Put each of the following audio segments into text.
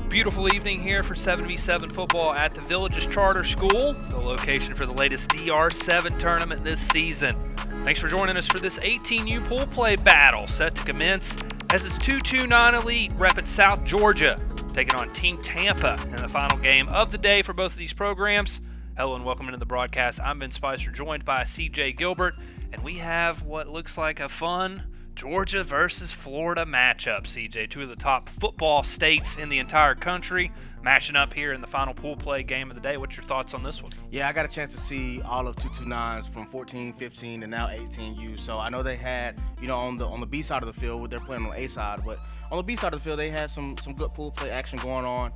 Beautiful evening here for 7v7 football at the Villages Charter School, the location for the latest DR7 tournament this season. Thanks for joining us for this 18U pool play battle set to commence as it's 229 Elite repping South Georgia, taking on Team Tampa in the final game of the day for both of these programs. Hello and welcome into the broadcast. I'm Ben Spicer, joined by CJ Gilbert, and we have what looks like a fun Georgia versus Florida matchup, CJ. Two of the top football states in the entire country matching up here in the final pool play game of the day. What's your thoughts on this one? Yeah, I got a chance to see all of 229s from 14, 15, and now 18U. So I know they had, on the B side of the field, they're playing on the A side, but on the B side of the field, they had some good pool play action going on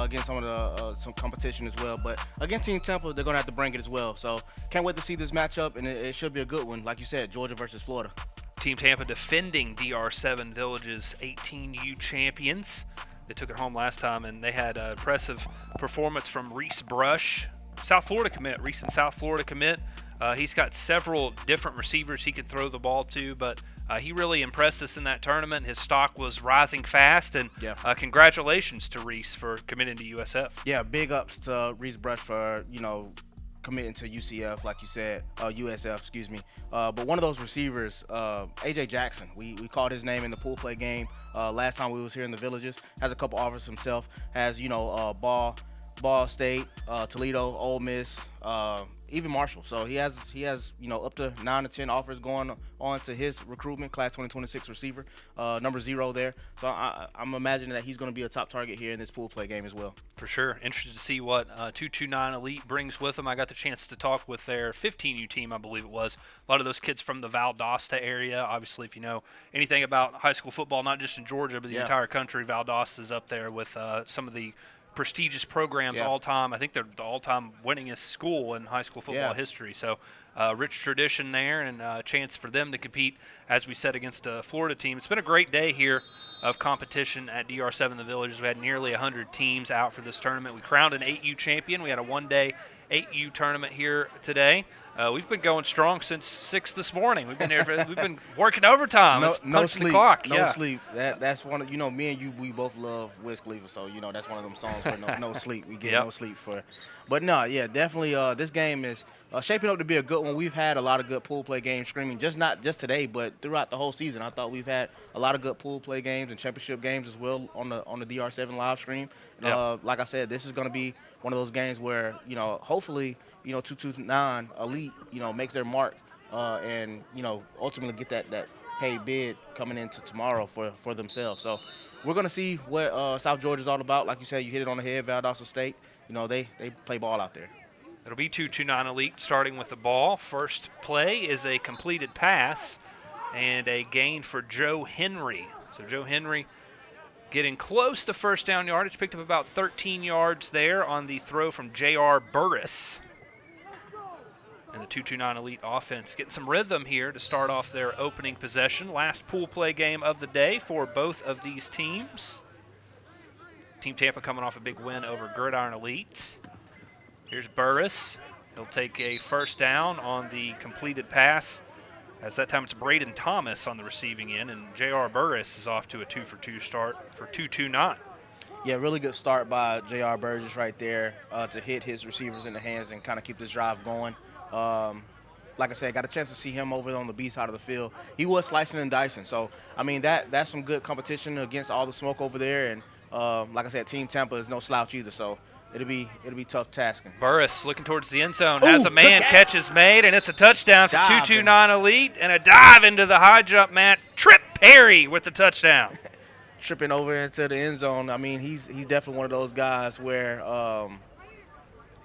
against some of the some competition as well. But against Team Tampa, they're gonna have to bring it as well. So can't wait to see this matchup, and it should be a good one, like you said, Georgia versus Florida. Team Tampa defending DR7 Villages 18U champions. They took it home last time, and they had an impressive performance from Reese Brush, recent South Florida commit. He's got several different receivers he can throw the ball to, but he really impressed us in that tournament. His stock was rising fast, and congratulations to Reese for committing to USF. Yeah, big ups to Reese Brush for, committing to UCF, like you said, USF, excuse me. But one of those receivers, AJ Jackson, we called his name in the pool play game last time we was here in the Villages. Has a couple offers himself. Has Ball State, Toledo, Ole Miss, even Marshall. So he has up to 9 to 10 offers going on to his recruitment class 2026 receiver, number 0 there. So I'm imagining that he's going to be a top target here in this pool play game as well. For sure. Interested to see what 229 Elite brings with them. I got the chance to talk with their 15U team, I believe it was. A lot of those kids from the Valdosta area. Obviously, if you know anything about high school football, not just in Georgia, but the entire country, Valdosta is up there with some of the prestigious programs all time. I think they're the all-time winningest school in high school football history. So rich tradition there, and a chance for them to compete, as we said, against a Florida team. It's been a great day here of competition at DR7 The Villages. We had nearly 100 teams out for this tournament. We crowned an 8U champion. We had a one-day 8U tournament here today. We've been going strong since 6 this morning. We've been there. We've been working overtime. No It's sleep. the clock. No sleep. That's one of me and you. We both love Wiz Khalifa, so that's one of them songs where no sleep. We get no sleep for. But no, definitely. This game is shaping up to be a good one. We've had a lot of good pool play games streaming, not just today, but throughout the whole season. I thought we've had a lot of good pool play games and championship games as well on the DR7 live stream. Like I said, this is going to be one of those games where hopefully 229 Elite makes their mark and ultimately get that paid bid coming into tomorrow for themselves. So we're going to see what South Georgia's all about. Like you said, you hit it on the head. Valdosta State, they play ball out there. It'll be 229 Elite starting with the ball. First play is a completed pass and a gain for Joe Henry. So Joe Henry getting close to first down yardage, picked up about 13 yards there on the throw from J.R. Burris. And the 229 Elite offense getting some rhythm here to start off their opening possession. Last pool play game of the day for both of these teams. Team Tampa coming off a big win over Gridiron Elite. Here's Burris. He'll take a first down on the completed pass. As that time it's Braden Thomas on the receiving end, and J.R. Burris is off to a 2-for-2 start for 229. Yeah, really good start by J.R. Burris right there to hit his receivers in the hands and kind of keep this drive going. Like I said, got a chance to see him over on the B side of the field. He was slicing and dicing. So, that's some good competition against all the smoke over there. And like I said, Team Tampa is no slouch either. So it'll be tough tasking. Burris looking towards the end zone. Has a man, catch is made, and it's a touchdown for 229 Elite. And a dive into the high jump mat. Trip Perry with the touchdown. Tripping over into the end zone. He's definitely one of those guys where,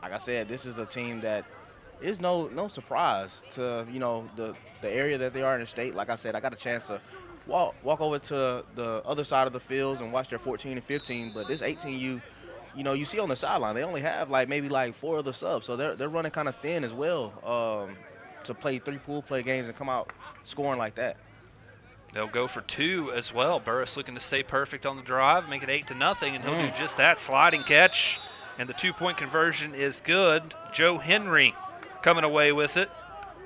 like I said, this is a team that is no surprise to the area that they are in the state. Like I said, I got a chance to walk over to the other side of the fields and watch their 14 and 15. But this 18U, you see on the sideline, they only have maybe 4 other subs, so they're running kind of thin as well to play 3 pool play games and come out scoring like that. They'll go for 2 as well. Burris looking to stay perfect on the drive, make it 8-0, and he'll do just that. Sliding catch, and the 2-point conversion is good. Joe Henry coming away with it.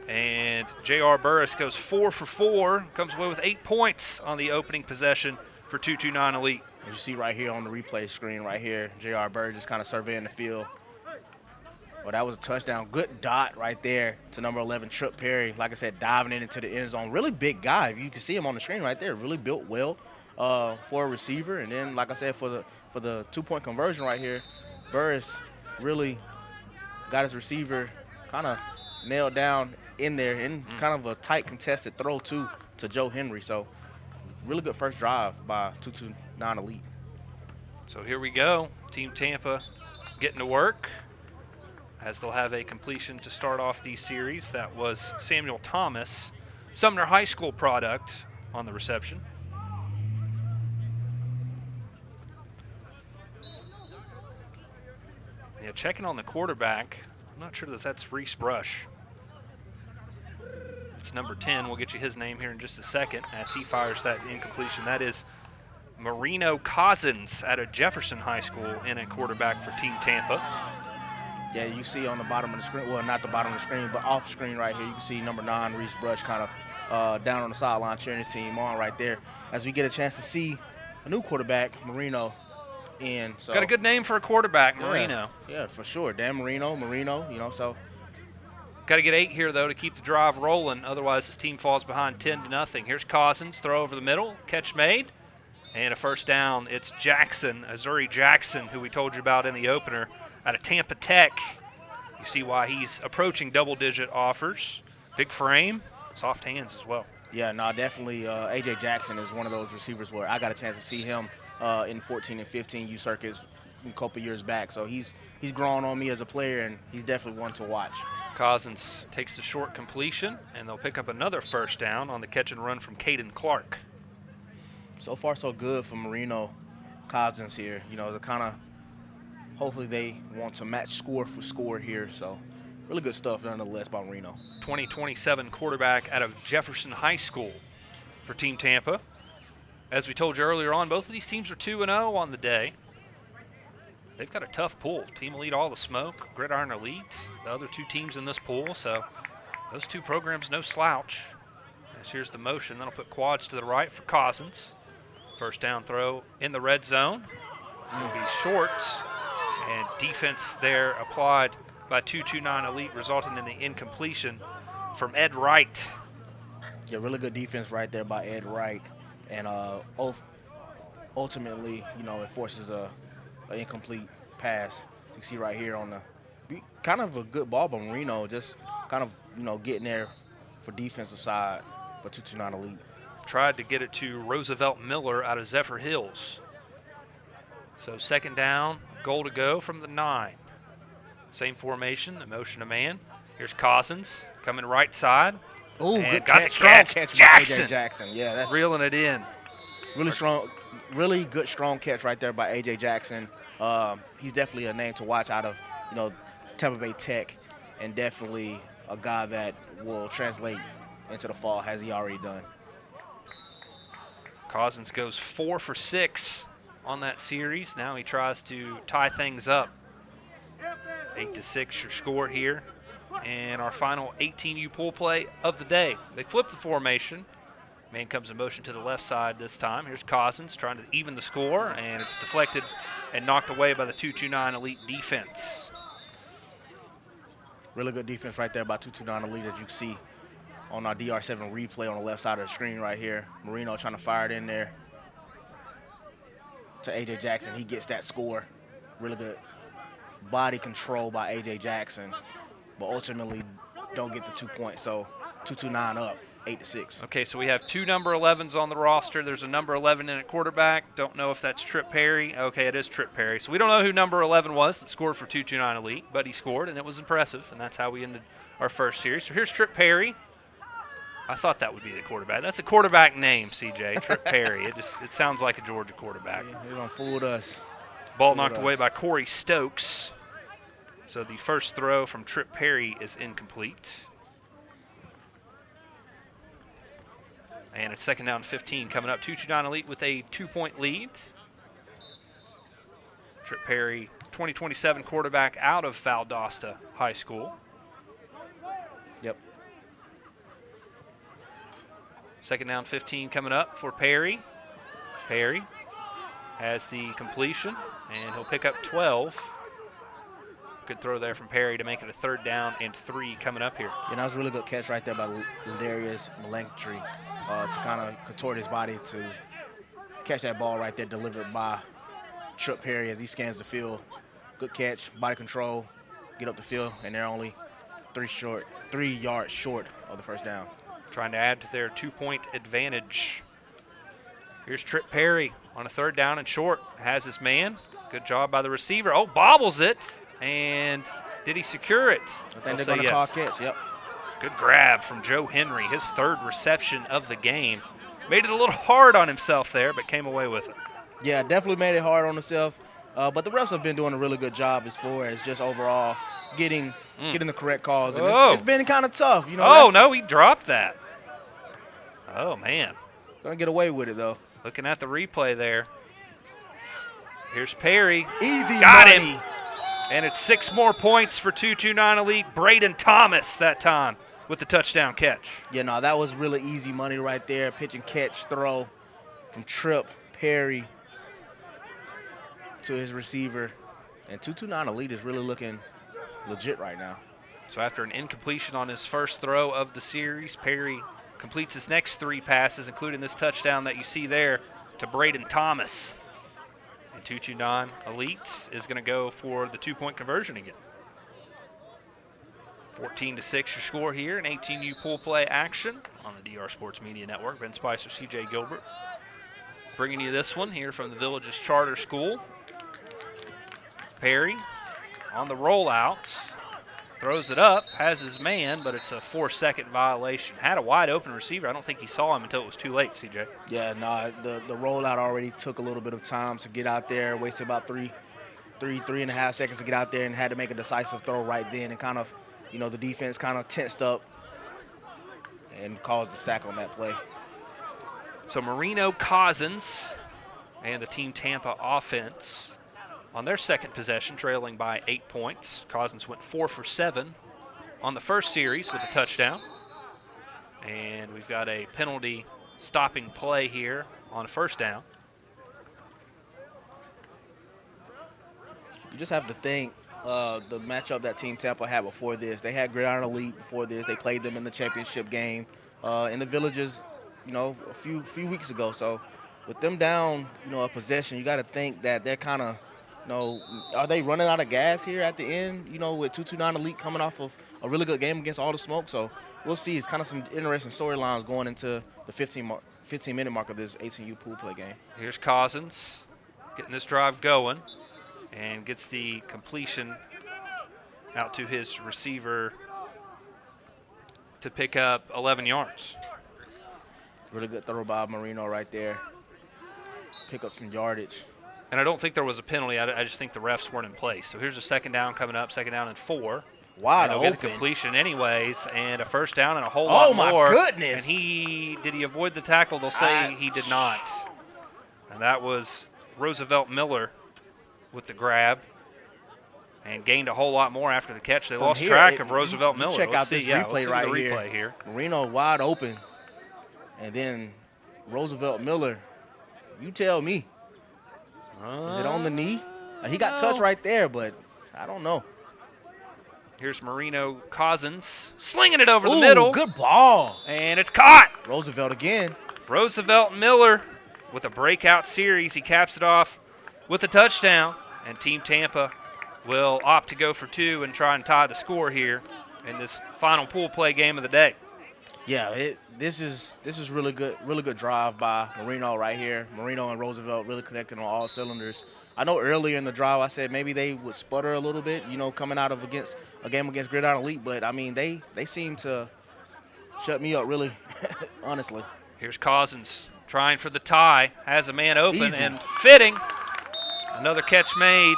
And J.R. Burris goes 4 for 4, comes away with 8 points on the opening possession for 229 Elite. As you see right here on the replay screen right here, J.R. Bird just kind of surveying the field. Well, that was a touchdown. Good dot right there to number 11, Trip Perry. Like I said, diving it into the end zone. Really big guy. You can see him on the screen right there. Really built well for a receiver. And then, like I said, for the 2-point conversion right here, Burris really got his receiver kind of nailed down in there in kind of a tight contested throw to Joe Henry. So really good first drive by 229 Elite. So here we go. Team Tampa getting to work, as they'll have a completion to start off the series. That was Samuel Thomas, Sumner High School product, on the reception. Yeah, checking on the quarterback. I'm not sure that that's Reese Brush. It's number 10. We'll get you his name here in just a second as he fires that incompletion. That is Marino Cousins out of Jefferson High School in a quarterback for Team Tampa. Yeah, you see on the bottom of the screen, well, not the bottom of the screen, but off screen right here, you can see number 9, Reese Brush, kind of down on the sideline cheering his team on right there. As we get a chance to see a new quarterback, Marino, in. So, got a good name for a quarterback, Marino. Yeah, for sure. Dan Marino, you know, so. Got to get 8 here, though, to keep the drive rolling. Otherwise, this team falls behind 10-0. Here's Cousins, throw over the middle, catch made, and a first down. It's Jackson, Azuri Jackson, who we told you about in the opener, out of Tampa Tech. You see why he's approaching double-digit offers. Big frame, soft hands as well. Yeah, no, definitely A.J. Jackson is one of those receivers where I got a chance to see him in 14 and 15 U circuits a couple years back. So he's grown on me as a player, and he's definitely one to watch. Cousins takes the short completion, and they'll pick up another first down on the catch and run from Caden Clark. So far, so good for Marino Cousins here. You know, the kind of hopefully they want to match score for score here. So really good stuff nonetheless by Marino. 2027 quarterback out of Jefferson High School for Team Tampa. As we told you earlier on, both of these teams are 2-0 on the day. They've got a tough pool. Team Elite All the Smoke, Gridiron Elite, the other 2 teams in this pool. So those 2 programs, no slouch. As here's the motion. That'll put quads to the right for Cousins. First down throw in the red zone. It'll be short. And defense there applied by 229 Elite, resulting in the incompletion from Ed Wright. Yeah, really good defense right there by Ed Wright. And ultimately, you know, it forces an incomplete pass. You see right here on the kind of a good ball by Marino, just kind of, you know, getting there for defensive side for 229 Elite. Tried to get it to Roosevelt Miller out of Zephyr Hills. So second down, goal to go from the 9. Same formation, the motion to man. Here's Cousins coming right side. Ooh, good got catch. the catch. Strong catch Jackson. by A.J. Jackson. Yeah, that's reeling it in. really strong, really good strong catch right there by A.J. Jackson. He's definitely a name to watch out of, you know, Tampa Bay Tech, and definitely a guy that will translate into the fall, as he already done. Cousins goes 4 for 6 on that series. Now he tries to tie things up. 8-6 your score here. And our final 18U pool play of the day. They flip the formation. Man comes in motion to the left side this time. Here's Cousins trying to even the score, and it's deflected and knocked away by the 229 Elite defense. Really good defense right there by 229 Elite, as you can see on our DR7 replay on the left side of the screen right here. Marino trying to fire it in there to A.J. Jackson. He gets that score. Really good body control by A.J. Jackson, but ultimately don't get the 2 points. So 229 up, 8-6. Okay, so we have 2 number 11s on the roster. There's a number 11 in at quarterback. Don't know if that's Trip Perry. Okay, it is Trip Perry. So we don't know who number 11 was that scored for 229 Elite, but he scored, and it was impressive, and that's how we ended our first series. So here's Trip Perry. I thought that would be the quarterback. That's a quarterback name, CJ, Trip Perry. It sounds like a Georgia quarterback. Yeah, they done fooled us. Ball knocked away by Corey Stokes. So the first throw from Trip Perry is incomplete. And it's second down 15 coming up. 229 Elite with a 2-point lead. Trip Perry, 2027 quarterback out of Valdosta High School. Yep. Second down 15 coming up for Perry. Perry has the completion, and he'll pick up 12. Good throw there from Perry to make it a 3rd down and 3 coming up here. And that was a really good catch right there by Ladarius Malentry to kind of contort his body to catch that ball right there, delivered by Trip Perry as he scans the field. Good catch, body control, get up the field, and they're only 3 yards short of the 1st down. Trying to add to their 2-point advantage. Here's Trip Perry on a 3rd down and short. Has his man. Good job by the receiver. Oh, bobbles it. And did he secure it? I think they're going to call a catch, yep. Good grab from Joe Henry, his 3rd reception of the game. Made it a little hard on himself there, but came away with it. Yeah, definitely made it hard on himself. But the refs have been doing a really good job as far as just overall getting the correct calls. And it's been kind of tough. You know. Oh, no, he dropped that. Oh, man. Going to get away with it, though. Looking at the replay there. Here's Perry. Easy Got money. him. And it's 6 more points for 229 Elite. Braden Thomas that time with the touchdown catch. Yeah, no, that was really easy money right there. Pitch and catch throw from Trip Perry to his receiver. And 229 Elite is really looking legit right now. So after an incompletion on his first throw of the series, Perry completes his next 3 passes, including this touchdown that you see there to Braden Thomas. And 229 Elite is going to go for the 2-point conversion again. 14-6 your score here in 18U pool play action on the DR Sports Media Network. Ben Spicer, CJ Gilbert bringing you this one here from the Villages Charter School. Perry on the rollout, throws it up, has his man, but it's a 4-second violation. Had a wide open receiver. I don't think he saw him until it was too late, CJ. Yeah, no, the rollout already took a little bit of time to get out there, wasted about three and a half seconds to get out there, and had to make a decisive throw right then, and kind of, you know, the defense kind of tensed up and caused the sack on that play. So Marino Cousins and the Team Tampa offense on their second possession, trailing by 8 points. Cousins went 4 for 7 on the first series with a touchdown. And we've got a penalty stopping play here on a 1st down. You just have to think the matchup that Team Tampa had before this. They had Gridiron Elite before this. They played them in the championship game in the Villages, you know, a few weeks ago. So with them down, you know, a possession, you got to think that they're kind of, you know, are they running out of gas here at the end, you know, with 229 Elite coming off of a really good game against all the smoke. So we'll see. It's kind of some interesting storylines going into the 15-minute mark of this 18U pool play game. Here's Cousins getting this drive going and gets the completion out to his receiver to pick up 11 yards. Really good throw by Marino right there. Pick up some yardage. And I don't think there was a penalty. I just think the refs weren't in place. So here's a 2nd down coming up, 2nd down and 4. Wide open. Get the completion anyways, and a 1st down and a whole lot more. Oh, my goodness. And did he avoid the tackle? They'll say he did not. And that was Roosevelt Miller with the grab and gained a whole lot more after the catch. They lost track of Roosevelt Miller. Check out this replay let's see right the replay here. Marino wide open, and then Roosevelt Miller, you tell me. Is it on the knee? He got touched right there, but I don't know. Here's Marino Cousins slinging it over the middle. Good ball. And it's caught. Roosevelt again. Roosevelt Miller with a breakout series. He caps it off with a touchdown, and Team Tampa will opt to go for 2 and try and tie the score here in this final pool play game of the day. Yeah, this is really good drive by Marino right here. Marino and Roosevelt really connecting on all cylinders. I know earlier in the drive I said maybe they would sputter a little bit, you know, coming out of a game against Gridiron Elite, but I mean they seem to shut me up really, honestly. Here's Cousins trying for the tie, has a man open Easy. and fitting. Another catch made.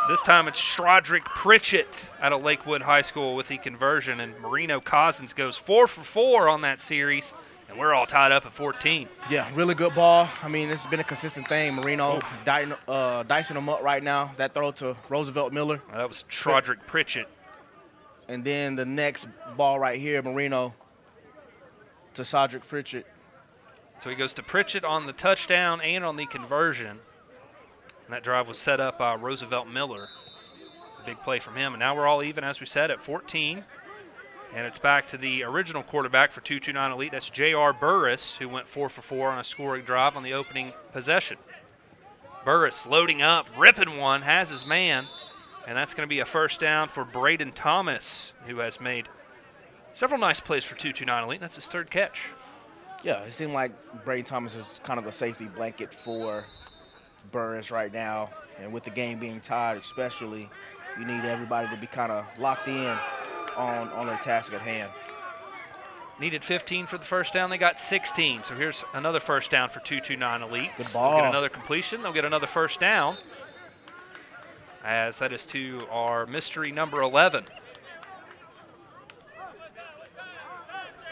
This time it's Shrodrick Pritchett out of Lakewood High School with the conversion, and Marino Cousins goes 4 for 4 on that series, and we're all tied up at 14. Yeah, really good ball. I mean, it's been a consistent thing. Marino dicing them up right now. That throw to Roosevelt Miller. That was Shrodrick Pritchett. And then the next ball right here, Marino to Shrodrick Pritchett. So he goes to Pritchett on the touchdown and on the conversion. And that drive was set up by Roosevelt Miller. A big play from him. And now we're all even, as we said, at 14. And it's back to the original quarterback for 229 Elite. That's J.R. Burris, who went 4 for 4 on a scoring drive on the opening possession. Burris loading up, ripping one, has his man. And that's going to be a first down for Braden Thomas, who has made several nice plays for 229 Elite. That's his third catch. Yeah, it seemed like Braden Thomas is kind of a safety blanket for Burris right now. And with the game being tied especially, you need everybody to be kind of locked in on their task at hand. Needed 15 for the first down. They got 16. So here's another first down for 229 Elite. Good ball. They'll get another completion. They'll get another first down, as that is to our mystery number 11.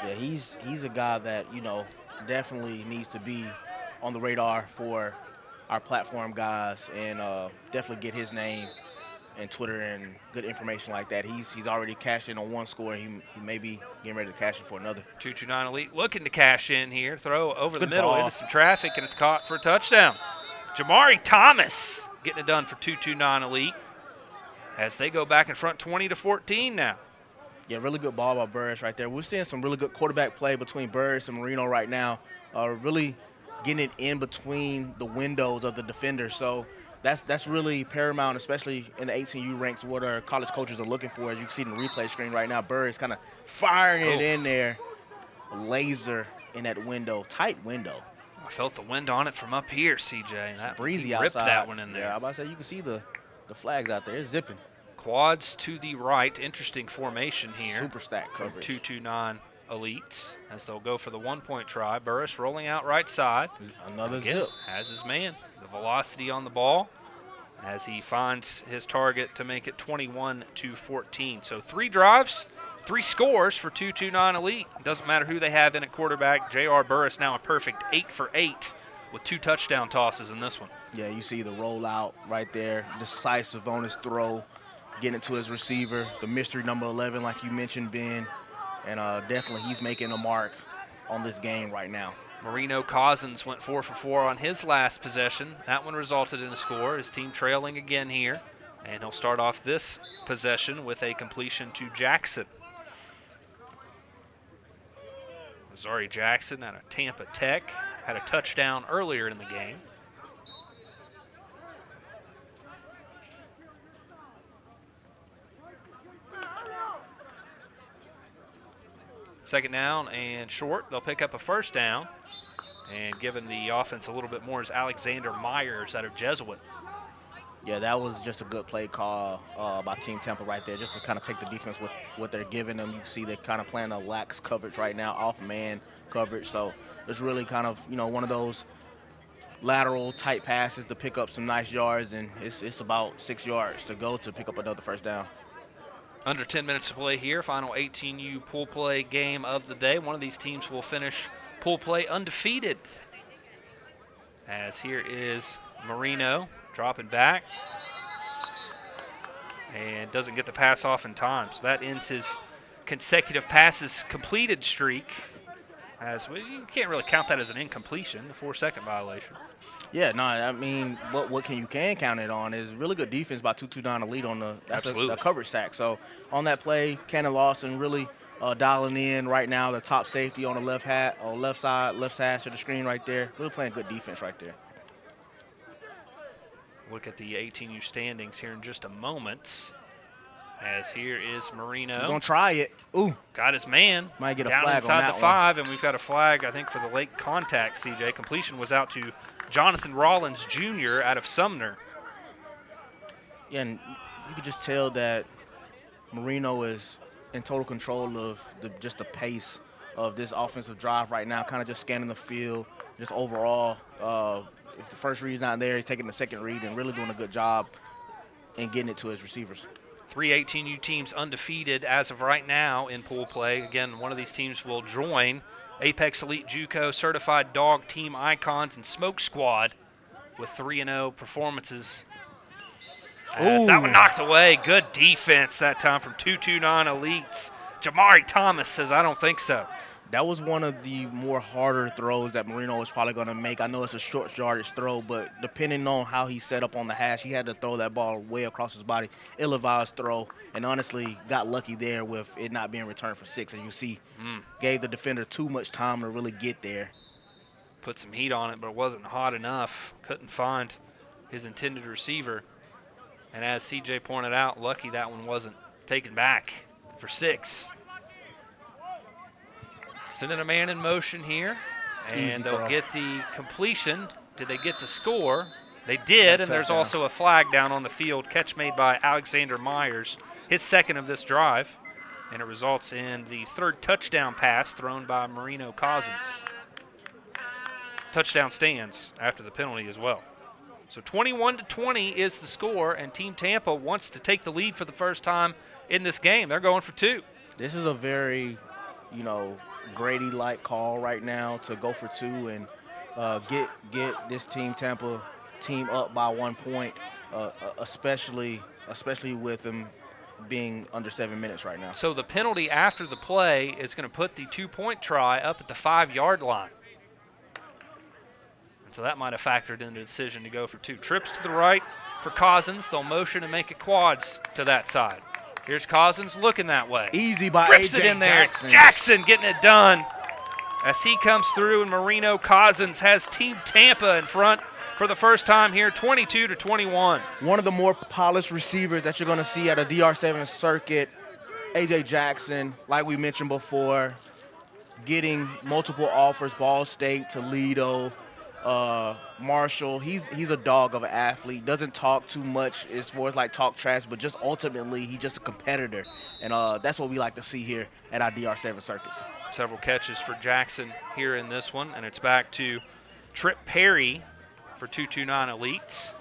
Yeah, he's a guy that, you know, definitely needs to be on the radar for our platform guys and definitely get his name and Twitter and good information like that. He's already cashed in on one score. He may be getting ready to cash in for another. 229 Elite looking to cash in here. Throw over the Good middle ball. into some traffic, and it's caught for a touchdown. Jamari Thomas getting it done for 229 Elite as they go back in front 20-14 now. Yeah, really good ball by Burris right there. We're seeing some really good quarterback play between Burris and Marino right now. Really getting it in between the windows of the defender. So that's really paramount, especially in the 18U ranks, what our college coaches are looking for. As you can see in the replay screen right now, Burris kind of firing it in there. Laser in that window, tight window. I felt the wind on it from up here, CJ. And that Breezy he outside. ripped that one in there. Yeah, I'm about to say you can see the flags out there. It's zipping. Quads to the right. Interesting formation here. Super stack From coverage. 229 Elite as they'll go for the one-point try. Burris rolling out right side. Another Again, zip. has his man. The velocity on the ball as he finds his target to make it 21-14. So 3 drives, 3 scores for 229 Elite. Doesn't matter who they have in at quarterback. J.R. Burris now a perfect 8 for 8 with 2 touchdown tosses in this one. Yeah, you see the rollout right there. Decisive on his throw. Getting it to his receiver. The mystery number 11, like you mentioned, Ben. And definitely he's making a mark on this game right now. Marino Cousins went 4 for 4 on his last possession. That one resulted in a score. His team trailing again here. And he'll start off this possession with a completion to Jackson. Missouri Jackson out of Tampa Tech had a touchdown earlier in the game. Second down and short. They'll pick up a first down. And giving the offense a little bit more is Alexander Myers out of Jesuit. Yeah, that was just a good play call by Team Tampa right there, just to kind of take the defense with what they're giving them. You can see they're kind of playing a lax coverage right now, off-man coverage. So it's really kind of, you know, one of those lateral tight passes to pick up some nice yards, and it's about 6 yards to go to pick up another first down. Under 10 minutes to play here. Final 18U pool play game of the day. One of these teams will finish pool play undefeated. As here is Marino dropping back. And doesn't get the pass off in time. So that ends his consecutive passes completed streak. As you can't really count that as an incompletion, a 4-second violation. Yeah, no, I mean, what you can count it on is really good defense by 229 Elite on the coverage sack. So on that play, Cannon Lawson really dialing in right now, the top safety on the left side, left hash of the screen right there. Really playing good defense right there. Look at the 18U standings here in just a moment. As here is Marino. He's going to try it. Ooh. Got his man. Might get a down flag inside on that the 5, and we've got a flag, I think, for the late contact, CJ. Completion was out to Jonathan Rollins Jr. out of Sumner. Yeah, and you could just tell that Marino is in total control of just the pace of this offensive drive right now, kind of just scanning the field, just overall. If the first read's not there, he's taking the second read and really doing a good job in getting it to his receivers. 3 18U teams undefeated as of right now in pool play. Again, one of these teams will join Apex Elite JUCO Certified Dog Team Icons and Smoke Squad with 3-0 performances. As that one knocked away. Good defense that time from 229 Elites. Jamari Thomas says, I don't think so. That was one of the more harder throws that Marino was probably going to make. I know it's a short yardage throw, but depending on how he set up on the hash, he had to throw that ball way across his body. Ill-advised throw, and honestly got lucky there with it not being returned for 6. And you see, gave the defender too much time to really get there. Put some heat on it, but it wasn't hot enough. Couldn't find his intended receiver. And as CJ pointed out, lucky that one wasn't taken back for 6. Sending a man in motion here, and they'll get the completion. Did they get the score? They did, and there's also a flag down on the field. Catch made by Alexander Myers, his second of this drive, and it results in the 3rd touchdown pass thrown by Marino Cousins. Touchdown stands after the penalty as well. So 21-20 is the score, and Team Tampa wants to take the lead for the first time in this game. They're going for 2. This is a very, Grady-like call right now to go for 2 and get this Tampa team up by 1 point, especially with them being under 7 minutes right now. So the penalty after the play is going to put the 2-point try up at the 5-yard line. And so that might have factored into the decision to go for 2. Trips to the right for Cousins. They'll motion and make it quads to that side. Here's Cousins looking that way. Easy by Rips A.J. it in there. Jackson. Jackson getting it done as he comes through, and Marino Cousins has Team Tampa in front for the first time here, 22-21. One of the more polished receivers that you're going to see at a DR7 circuit, A.J. Jackson, like we mentioned before, getting multiple offers, Ball State, Toledo, Marshall. He's a dog of an athlete. Doesn't talk too much as far as talk trash, but just ultimately he's just a competitor, and that's what we like to see here at our DR7 circuits. Several catches for Jackson here in this one, and it's back to Trip Perry for 229 Elites.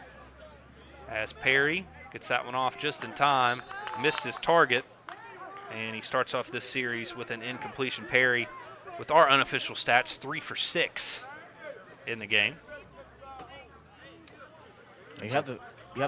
As Perry gets that one off just in time, missed his target, and he starts off this series with an incompletion. Perry, with our unofficial stats, 3 for 6. In the game. You have the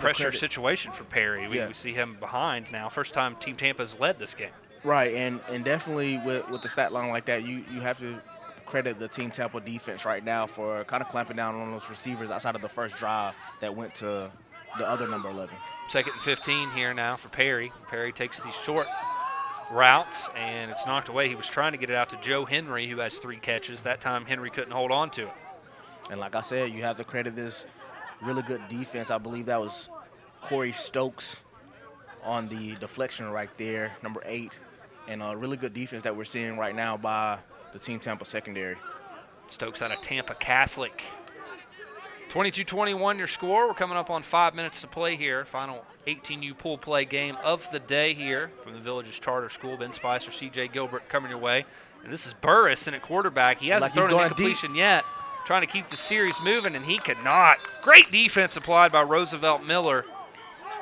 pressure situation for Perry. We see him behind now. First time Team Tampa's led this game. Right, and definitely with the stat line like that, you have to credit the Team Tampa defense right now for kind of clamping down on those receivers outside of the first drive that went to the other number 11. 2nd and 15 here now for Perry. Perry takes these short routes, and it's knocked away. He was trying to get it out to Joe Henry, who has 3 catches. That time Henry couldn't hold on to it. And like I said, you have to credit this really good defense. I believe that was Corey Stokes on the deflection right there, number 8. And a really good defense that we're seeing right now by the Team Tampa secondary. Stokes out of Tampa Catholic. 22-21 your score. We're coming up on 5 minutes to play here. Final 18U pool play game of the day here from the Villages Charter School. Ben Spicer, C.J. Gilbert coming your way. And this is Burris in at quarterback. He hasn't thrown an incompletion yet. Trying to keep the series moving, and he could not. Great defense applied by Roosevelt Miller.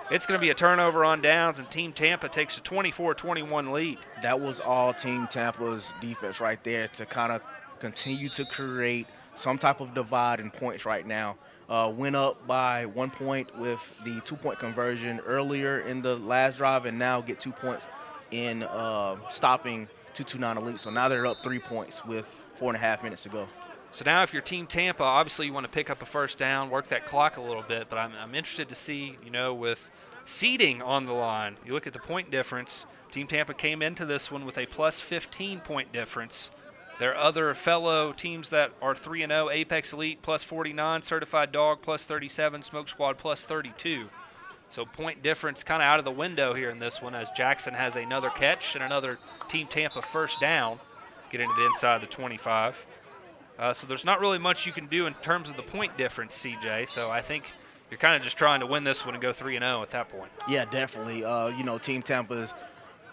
It's going to be a turnover on downs, and Team Tampa takes a 24-21 lead. That was all Team Tampa's defense right there to kind of continue to create some type of divide in points right now. Went up by 1 point with the 2-point conversion earlier in the last drive, and now get 2 points in stopping 229 Elite. So now they're up 3 points with 4.5 minutes to go. So now if you're Team Tampa, obviously you want to pick up a first down, work that clock a little bit, but I'm interested to see, with seeding on the line, you look at the point difference. Team Tampa came into this one with a plus 15-point difference. Their other fellow teams that are 3-0, Apex Elite plus 49, Certified Dog plus 37, Smoke Squad plus 32. So point difference kind of out of the window here in this one, as Jackson has another catch and another Team Tampa first down, getting it inside the 25. So there's not really much you can do in terms of the point difference, CJ. So I think you're kind of just trying to win this one and go 3-0 at that point. Yeah, definitely. Team Tampa's,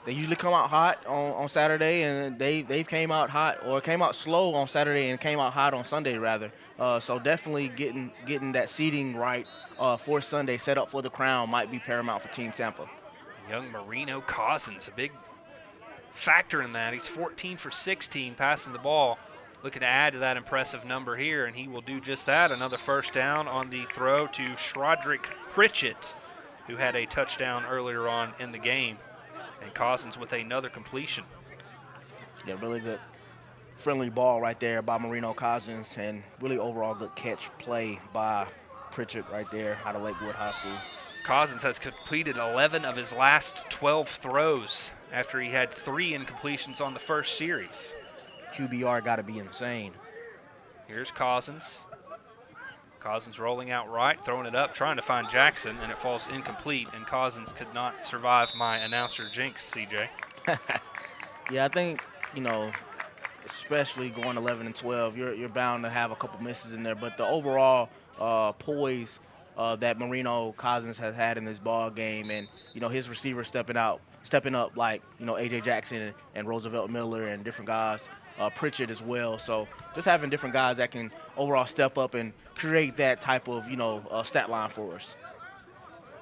they usually come out hot on Saturday, and they've came out hot, or came out slow on Saturday and came out hot on Sunday rather. So definitely getting that seeding right for Sunday, set up for the crown, might be paramount for Team Tampa. Young Marino Cousins, a big factor in that. He's 14 for 16 passing the ball. Looking to add to that impressive number here, and he will do just that. Another first down on the throw to Shrodrick Pritchett, who had a touchdown earlier on in the game. And Cousins with another completion. Yeah, really good. friendly ball right there by Marino Cousins, and really overall good catch play by Pritchard right there out of Lakewood High School. Cousins has completed 11 of his last 12 throws after he had 3 incompletions on the first series. QBR got to be insane. Here's Cousins. Cousins rolling out right, throwing it up, trying to find Jackson, and it falls incomplete, and Cousins could not survive my announcer jinx, CJ. Yeah, I think, you know, especially going 11 and 12, you're bound to have a couple misses in there, but the overall poise that Marino Cousins has had in this ball game, and you know his receivers stepping up like you know AJ Jackson and Roosevelt Miller and different guys, Pritchard as well. So just having different guys that can overall step up and create that type of stat line for us.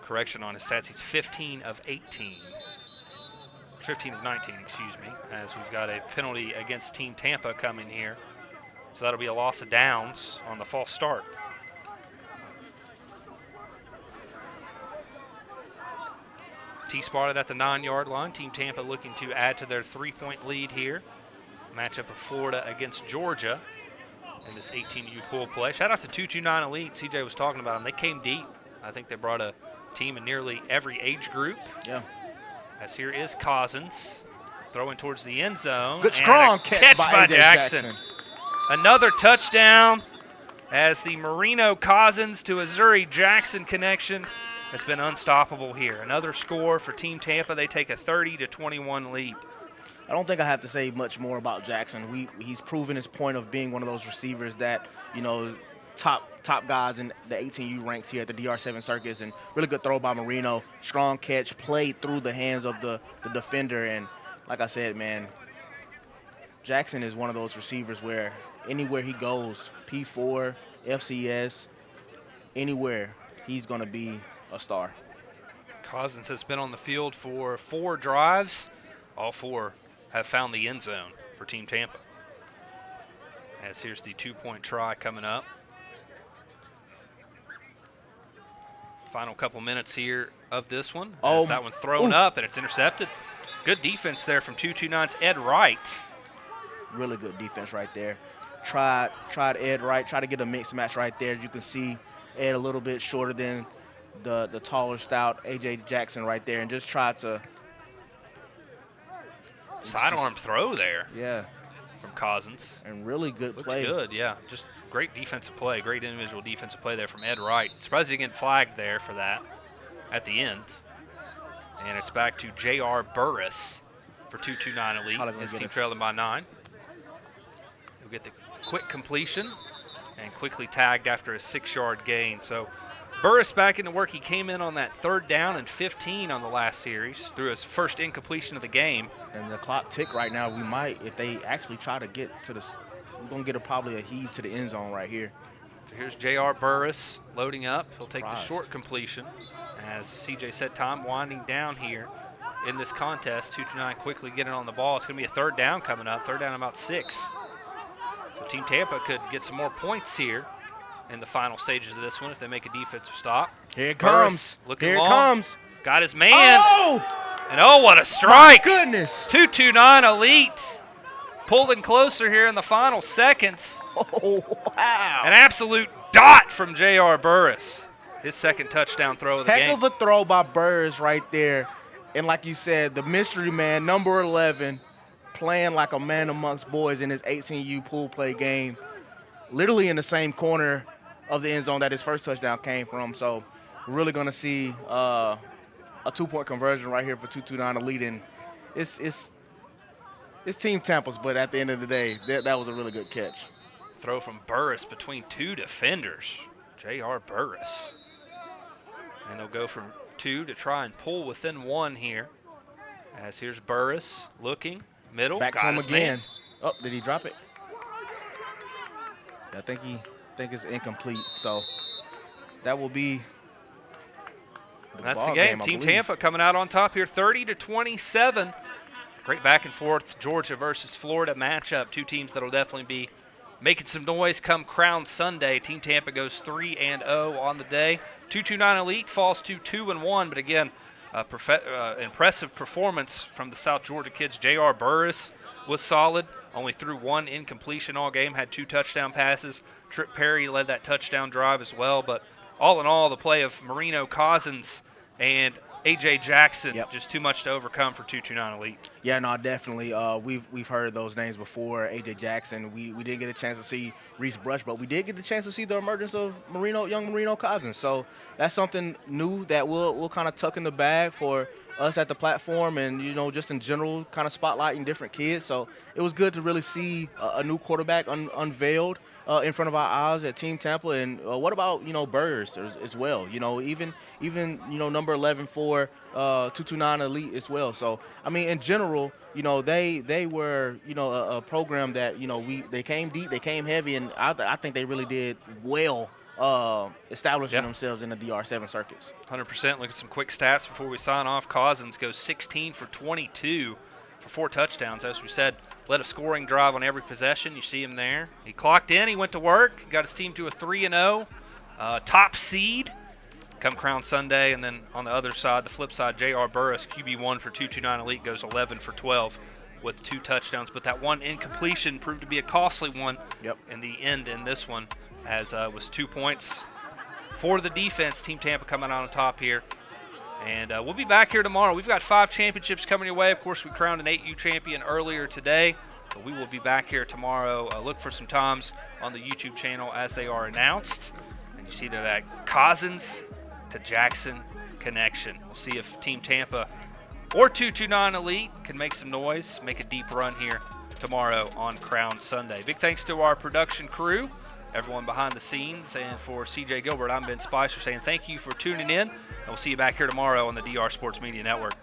Correction on his stats, he's 15 of 18. 15 of 19, excuse me, as we've got a penalty against Team Tampa coming here. So that'll be a loss of downs on the false start. T-spotted at the 9-yard line. Team Tampa looking to add to their 3-point lead here. Matchup of Florida against Georgia in this 18U pool play. Shout out to 229 Elite. CJ was talking about them. They came deep. I think they brought a team in nearly every age group. Yeah. As here is Cousins throwing towards the end zone. Good strong catch by Jackson. Another touchdown as the Marino Cousins to Azuri Jackson connection has been unstoppable here. Another score for Team Tampa. They take a 30-21 lead. I don't think I have to say much more about Jackson. He's proven his point of being one of those receivers that, you know, top guys in the 18U ranks here at the DR7 circus, and really good throw by Marino. Strong catch, played through the hands of the defender, and like I said, man, Jackson is one of those receivers where anywhere he goes, P4, FCS, anywhere, he's going to be a star. Cousins has been on the field for 4 drives. All 4 have found the end zone for Team Tampa. As here's the 2-point try coming up. Final couple minutes here of this one. As that one thrown up, and it's intercepted. Good defense there from 229's Ed Wright. Really good defense right there. Tried Ed Wright, tried to get a mix match right there. You can see Ed a little bit shorter than the taller, stout AJ Jackson right there, and just tried to sidearm throw there. Yeah, from Cousins. And really good play. Looks good, yeah. Just great defensive play, great individual defensive play there from Ed Wright. Surprised he didn't get flagged there for that at the end. And it's back to J.R. Burris for 229 Elite. His team trailing by 9. He'll get the quick completion and quickly tagged after a 6-yard gain. So Burris back into work. He came in on that 3rd down and 15 on the last series through his first incompletion of the game. And the clock tick right now, we might, if they actually try to get to the, we're going to get probably a heave to the end zone right here. So here's J.R. Burris loading up. He'll take the short completion. As CJ said, time winding down here in this contest. 229 quickly getting on the ball. It's going to be a 3rd down coming up, 3rd down about 6. So Team Tampa could get some more points here in the final stages of this one if they make a defensive stop. Here it comes. Looking here long. It comes. Got his man. Oh! And oh, what a strike. My goodness. 229 Elite pulling closer here in the final seconds. Oh, wow. An absolute dot from J.R. Burris. His 2nd touchdown throw of the game. Heck of a throw by Burris right there. And like you said, the mystery man, number 11, playing like a man amongst boys in his 18U pool play game, literally in the same corner of the end zone that his first touchdown came from. So we're really going to see a 2-point conversion right here for 229 Elite. And it's Team Tampa's, but at the end of the day, that was a really good catch. Throw from Burris between 2 defenders. J.R. Burris. And they'll go from 2 to try and pull within 1 here. As here's Burris looking, middle. Back to him again. Oh, did he drop it? I think it's incomplete. So that will be that's the game. Team Tampa coming out on top here, 30-27. Great back and forth Georgia versus Florida matchup. 2 teams that'll definitely be making some noise come Crown Sunday. Team Tampa goes 3-0 on the day. 229 Elite falls to 2-1, but again, impressive performance from the South Georgia kids. J.R. Burris was solid. only threw one incompletion all game, had 2 touchdown passes. Trip Perry led that touchdown drive as well. But all in all, the play of Marino Cousins and A.J. Jackson, just too much to overcome for 229 Elite. Yeah, no, definitely. We've heard those names before. A.J. Jackson. We didn't get a chance to see Reese Brush, but we did get the chance to see the emergence of young Marino Cousins. So that's something new that we'll kind of tuck in the bag for us at the platform, and just in general, kind of spotlighting different kids. So it was good to really see a new quarterback unveiled in front of our eyes at Team Tampa. And what about Burrs as well? Even number 11 for 229 Elite as well. So I mean, in general, they were a program that they came deep, they came heavy, and I think they really did well establishing themselves in the DR7 circuits. 100%. Look at some quick stats before we sign off. Cousins goes 16 for 22 for 4 touchdowns. As we said, led a scoring drive on every possession. You see him there. He clocked in. He went to work. Got his team to a 3-0 top seed come Crown Sunday. And then on the other side, the flip side, J.R. Burris, QB1 for 229 Elite, goes 11 for 12 with 2 touchdowns. But that one incompletion proved to be a costly one in the end in this one, as was 2 points for the defense. Team Tampa coming out on top here. And we'll be back here tomorrow. We've got 5 championships coming your way. Of course, we crowned an 8U champion earlier today. But we will be back here tomorrow. Look for some times on the YouTube channel as they are announced. And you see there that Cousins to Jackson connection. We'll see if Team Tampa or 229 Elite can make some noise, make a deep run here tomorrow on Crown Sunday. Big thanks to our production crew, everyone behind the scenes, and for CJ Gilbert, I'm Ben Spicer saying thank you for tuning in, and we'll see you back here tomorrow on the DR Sports Media Network.